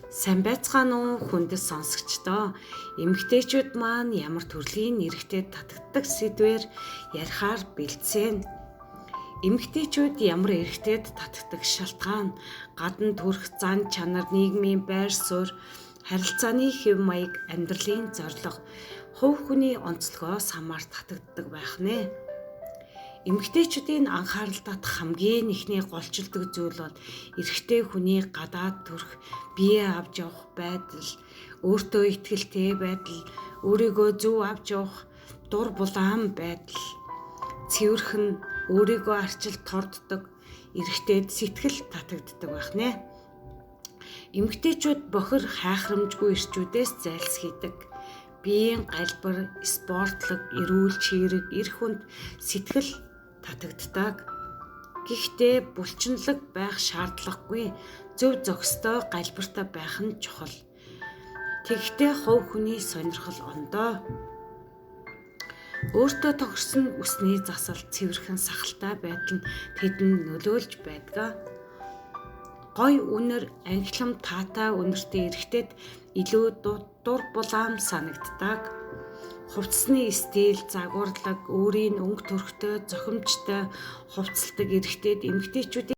Сайн байцгаана уу хүндэс сонсогчдоо. Эмэгтэйчүүд маань ямар төрлийн нэрхтээ татагддаг сэдвээр ярихаар бэлдсэн. Эмэгтэйчүүд ямар эрхтэд татагддаг шалтгаан, гадна төрх зан чанар, нийгмийн байр суурь, харилцааны хэв маяг, амьдралын зорилго, хувь хүний онцлогоос хамаар татагддаг байх нэ. Эмэгтэйчүүдийн анхаарал татах хамгийн ихний голчилдог зүйл бол эрэгтэй хүний гадаад төрх, бие авч явах байдал, өөртөө итгэлтэй байдал, өөрийгөө зөв авч явах дур булаан байдал, цэвэрхэн өөрийгөө арчил торддог, эрэгтэйд сэтгэл татагддаг байх нэ. Эмэгтэйчүүд бохир хайхрамжгүй ирчүүдээс зайлсхийдэг. Биеийн галбар, спортлог, эрүүл чирэг, эрх хүнд сэтгэл татагддаг. Гэхдээ булчинлаг байх шаардлагагүй, зөв зохистой галбартай байх нь чухал. Тэгэхдээ хувь хүний сонирхол ондоо. Өөртөө тохирсон үсний засал, цэвэрхэн сахалтай байдал нь тэдэнд нөлөөлж байдаг. Гой үнэр, ангилам таатай үнэртэй эрэгтэд илүү дур булаам санагддаг. Хувцсны стил, загварлаг, өөрийн өнгө төрхтэй, зохимжтой хувцалдаг эрэгтэд эмэгтэйчүүдийн